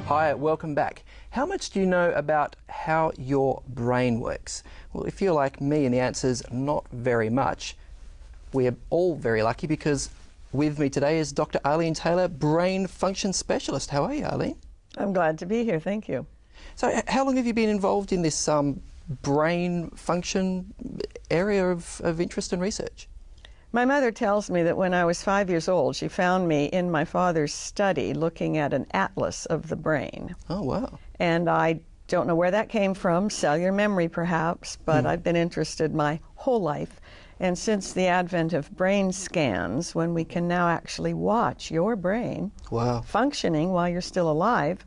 Hi, welcome back. How much do you know about how your brain works? Well, if you're like me and the answer's not very much, we're all very lucky because with me today is Dr. Arlene Taylor, brain function specialist. How are you, Arlene? I'm glad to be here, thank you. So how long have you been involved in this brain function area of interest and research? My mother tells me that when I was 5 years old, she found me in my father's study looking at an atlas of the brain. Oh, wow. And I don't know where that came from, cellular memory perhaps, but I've been interested my whole life. And since the advent of brain scans, when we can now actually watch your brain functioning while you're still alive,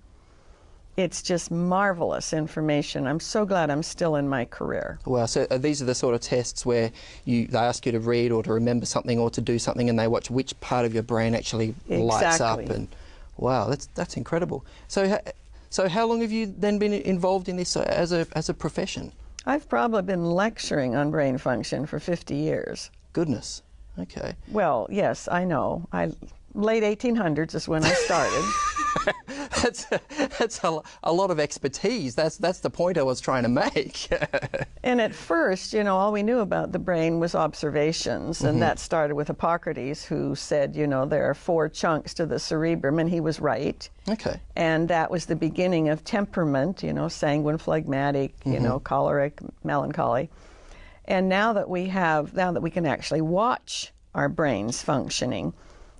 it's just marvelous information. I'm so glad I'm still in my career. Wow, so these are the sort of tests where they ask you to read or to remember something or to do something, and they watch which part of your brain actually lights up. And wow, that's incredible. So how long have you then been involved in this as a profession? I've probably been lecturing on brain function for 50 years. Goodness, okay. Well, yes, I know. Late 1800s is when I started. That's a lot of expertise. That's the point I was trying to make. And at first, you know, all we knew about the brain was observations, and that started with Hippocrates, who said, you know, there are 4 chunks to the cerebrum, and he was right. Okay. And that was the beginning of temperament, you know, sanguine, phlegmatic, you know, choleric, melancholy. And now that we can actually watch our brains functioning,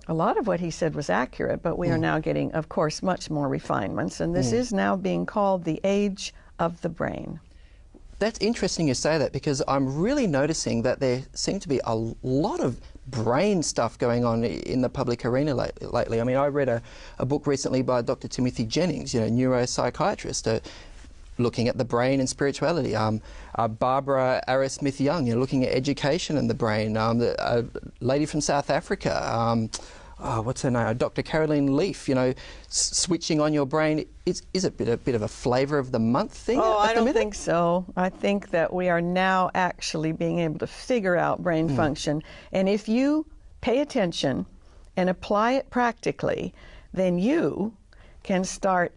a lot of what he said was accurate, but we are now getting, of course, much more refinements, and this is now being called the age of the brain. That's interesting you say that, because I'm really noticing that there seems to be a lot of brain stuff going on in the public arena lately. I mean, I read a book recently by Dr. Timothy Jennings, you know, neuropsychiatrist, looking at the brain and spirituality. Barbara Arrowsmith-Young, you know, looking at education and the brain. A lady from South Africa, what's her name? Dr. Caroline Leaf, you know, switching on your brain. Is it a bit of a flavour of the month thing? Oh, I don't think so. I think that we are now actually being able to figure out brain function. And if you pay attention and apply it practically, then you can start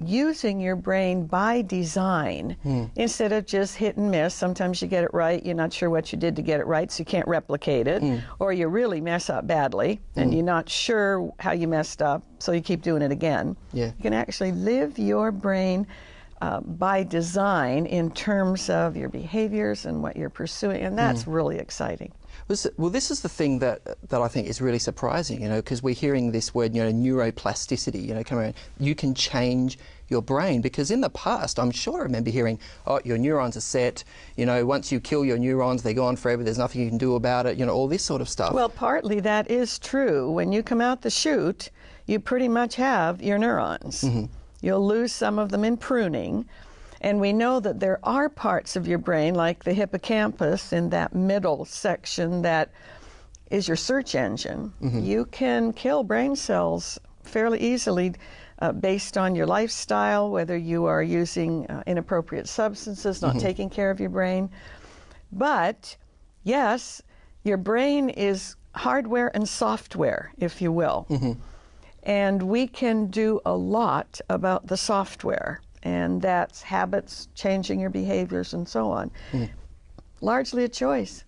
using your brain by design instead of just hit and miss. Sometimes you get it right, you're not sure what you did to get it right, so you can't replicate it, or you really mess up badly and you're not sure how you messed up, so you keep doing it again. You can actually live your brain by design in terms of your behaviors and what you're pursuing, and that's really exciting. Well, this is the thing that I think is really surprising, you know, because we're hearing this word, you know, neuroplasticity, you know, come around. You can change your brain, because in the past, I'm sure I remember hearing, oh, your neurons are set, you know, once you kill your neurons, they're gone forever, there's nothing you can do about it, you know, all this sort of stuff. Well, partly that is true. When you come out the chute, you pretty much have your neurons. You'll lose some of them in pruning. And we know that there are parts of your brain, like the hippocampus in that middle section that is your search engine. You can kill brain cells fairly easily based on your lifestyle, whether you are using inappropriate substances, not taking care of your brain. But yes, your brain is hardware and software, if you will. And we can do a lot about the software. And that's habits, changing your behaviors, and so on. Largely a choice.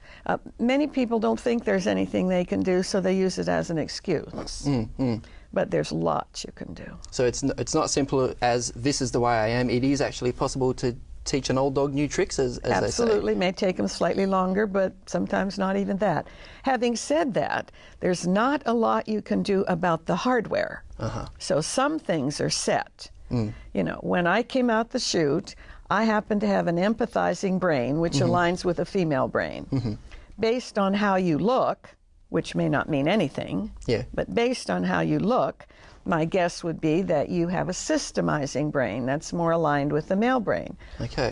Many people don't think there's anything they can do, so they use it as an excuse. But there's lots you can do. So it's not simple as this is the way I am. It is actually possible to teach an old dog new tricks, as they say. Absolutely. May take them slightly longer, but sometimes not even that. Having said that, there's not a lot you can do about the hardware. So some things are set. You know, when I came out the chute, I happen to have an empathizing brain, which aligns with a female brain. Based on how you look, which may not mean anything, but based on how you look, my guess would be that you have a systemizing brain that's more aligned with the male brain.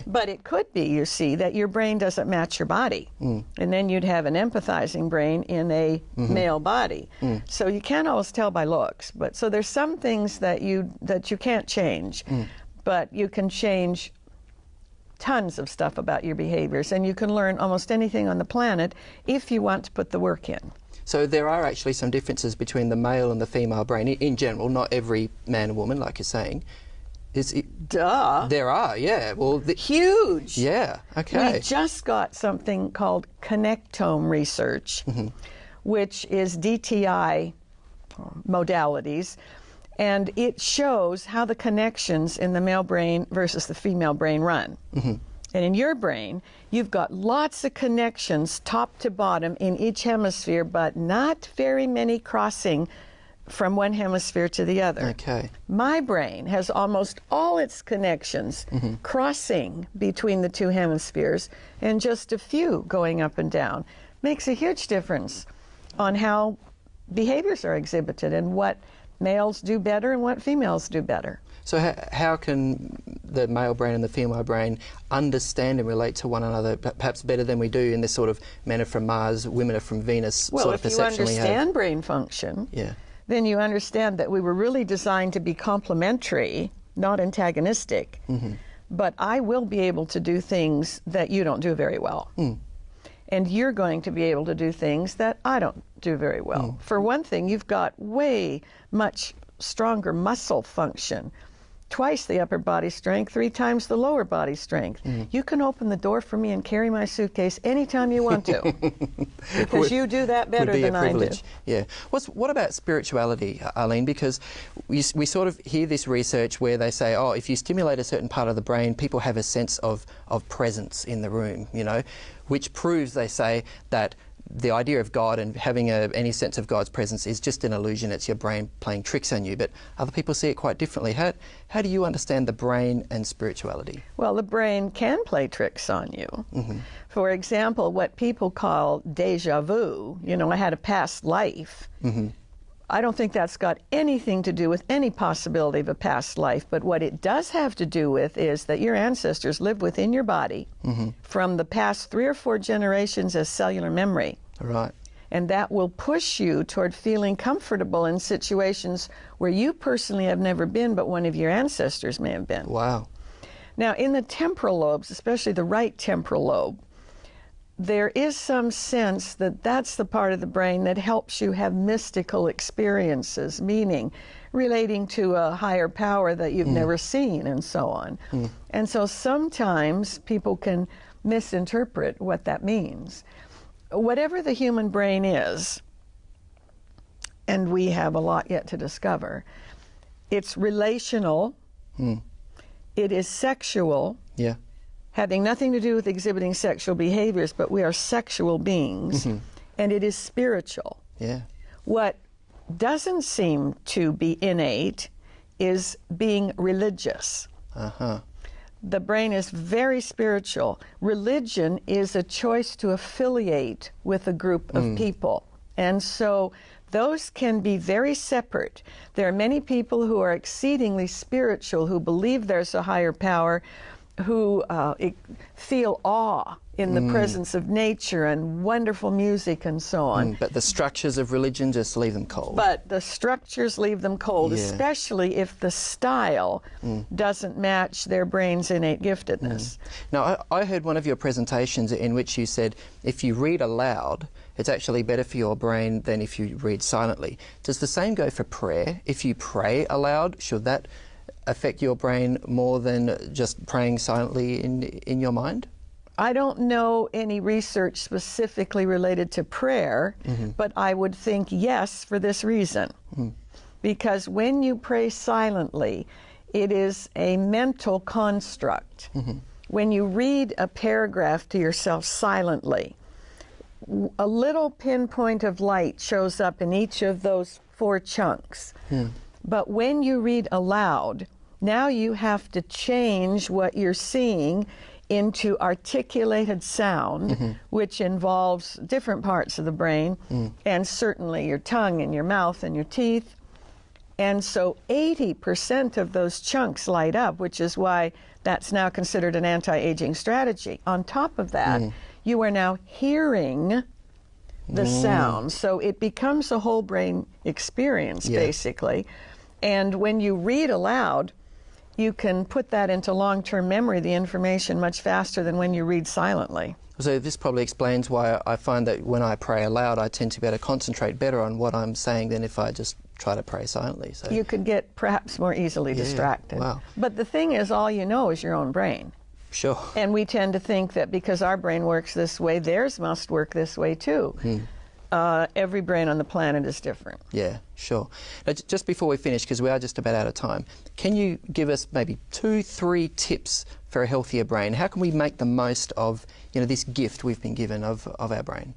But it could be, you see, that your brain doesn't match your body. And then you'd have an empathizing brain in a male body. So you can't always tell by looks. But so there's some things that you can't change, but you can change tons of stuff about your behaviors, and you can learn almost anything on the planet if you want to put the work in. So there are actually some differences between the male and the female brain in general, not every man and woman, like you're saying. Duh. There are, yeah. Well, Huge. Yeah, okay. We just got something called connectome research, which is DTI modalities, and it shows how the connections in the male brain versus the female brain run. And in your brain, you've got lots of connections top to bottom in each hemisphere, but not very many crossing from one hemisphere to the other. Okay. My brain has almost all its connections crossing between the two hemispheres and just a few going up and down. Makes a huge difference on how behaviors are exhibited and what males do better and what females do better. So how can the male brain and the female brain understand and relate to one another perhaps better than we do in this sort of men are from Mars, women are from Venus sort of perception we have? Well, if you understand brain function, then you understand that we were really designed to be complementary, not antagonistic. But I will be able to do things that you don't do very well. And you're going to be able to do things that I don't do very well. For one thing, you've got way much stronger muscle function. Twice the upper body strength, 3 times the lower body strength. You can open the door for me and carry my suitcase anytime you want to, because you do that better than I do. Yeah. What about spirituality, Arlene? Because we sort of hear this research where they say, oh, if you stimulate a certain part of the brain, people have a sense of presence in the room, you know, which proves, they say, that the idea of God and having any sense of God's presence is just an illusion. It's your brain playing tricks on you. But other people see it quite differently. How do you understand the brain and spirituality? Well, the brain can play tricks on you. For example, what people call déjà vu, you know, I had a past life. I don't think that's got anything to do with any possibility of a past life, but what it does have to do with is that your ancestors live within your body from the past 3 or 4 generations as cellular memory. Right. And that will push you toward feeling comfortable in situations where you personally have never been, but one of your ancestors may have been. Wow. Now, in the temporal lobes, especially the right temporal lobe, there is some sense that that's the part of the brain that helps you have mystical experiences, meaning relating to a higher power that you've never seen and so on. And so sometimes people can misinterpret what that means. Whatever the human brain is, and we have a lot yet to discover, it's relational, it is sexual, having nothing to do with exhibiting sexual behaviors, but we are sexual beings, and it is spiritual. What doesn't seem to be innate is being religious. The brain is very spiritual. Religion is a choice to affiliate with a group of people. And so those can be very separate. There are many people who are exceedingly spiritual, who believe there's a higher power, who feel awe in the presence of nature and wonderful music and so on. But the structures of religion just leave them cold. But the structures leave them cold, especially if the style doesn't match their brain's innate giftedness. Now, I heard one of your presentations in which you said if you read aloud, it's actually better for your brain than if you read silently. Does the same go for prayer? If you pray aloud, should that affect your brain more than just praying silently in your mind? I don't know any research specifically related to prayer, but I would think yes for this reason. Because when you pray silently, it is a mental construct. When you read a paragraph to yourself silently, a little pinpoint of light shows up in each of those 4 chunks. But when you read aloud, now you have to change what you're seeing into articulated sound, which involves different parts of the brain, and certainly your tongue and your mouth and your teeth. And so 80% of those chunks light up, which is why that's now considered an anti-aging strategy. On top of that, you are now hearing the sound. So it becomes a whole brain experience, basically. And when you read aloud, you can put that into long-term memory, the information, much faster than when you read silently. So this probably explains why I find that when I pray aloud, I tend to be able to concentrate better on what I'm saying than if I just try to pray silently. So you could get perhaps more easily distracted. Wow. But the thing is, all you know is your own brain. Sure. And we tend to think that because our brain works this way, theirs must work this way too. Every brain on the planet is different. Yeah, sure. Now, just before we finish, because we are just about out of time, can you give us maybe 2-3 tips for a healthier brain? How can we make the most of, you know, this gift we've been given of our brain?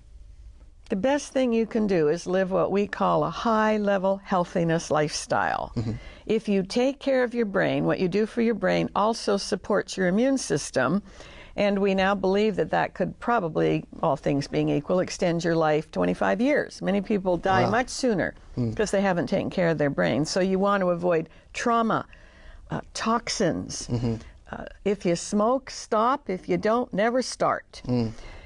The best thing you can do is live what we call a high-level healthiness lifestyle. If you take care of your brain, what you do for your brain also supports your immune system, and we now believe that that could probably, all things being equal, extend your life 25 years. Many people die much sooner because they haven't taken care of their brain. So you want to avoid trauma, toxins. If you smoke, stop. If you don't, never start.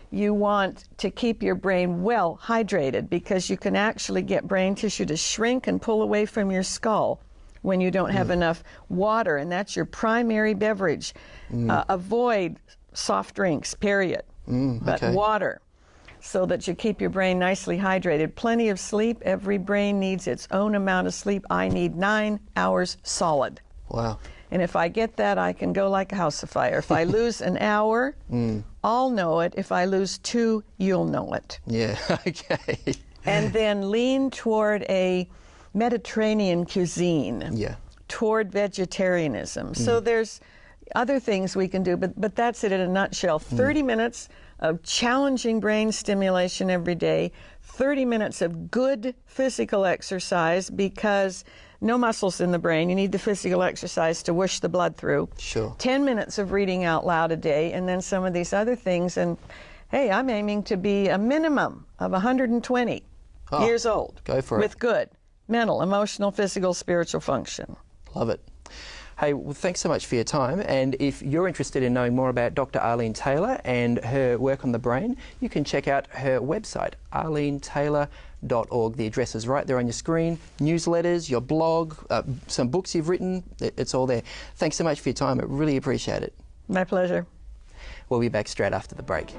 You want to keep your brain well hydrated, because you can actually get brain tissue to shrink and pull away from your skull when you don't have enough water, and that's your primary beverage. Avoid soft drinks, period, but water, so that you keep your brain nicely hydrated. Plenty of sleep. Every brain needs its own amount of sleep. I need 9 hours solid. Wow. And if I get that, I can go like a house afire. If I lose an hour, I'll know it. If I lose 2, you'll know it. Yeah, okay. And then lean toward a Mediterranean cuisine, toward vegetarianism. So there's other things we can do, but that's it in a nutshell. 30 minutes of challenging brain stimulation every day, 30 minutes of good physical exercise, because no muscles in the brain. You need the physical exercise to whoosh the blood through. Sure. 10 minutes of reading out loud a day, and then some of these other things. And hey, I'm aiming to be a minimum of 120 years old. Go for it. With good mental, emotional, physical, spiritual function. Love it. Hey, well, thanks so much for your time. And if you're interested in knowing more about Dr. Arlene Taylor and her work on the brain, you can check out her website, arlenetaylor.org. The address is right there on your screen. Newsletters, your blog, some books you've written, it's all there. Thanks so much for your time. I really appreciate it. My pleasure. We'll be back straight after the break.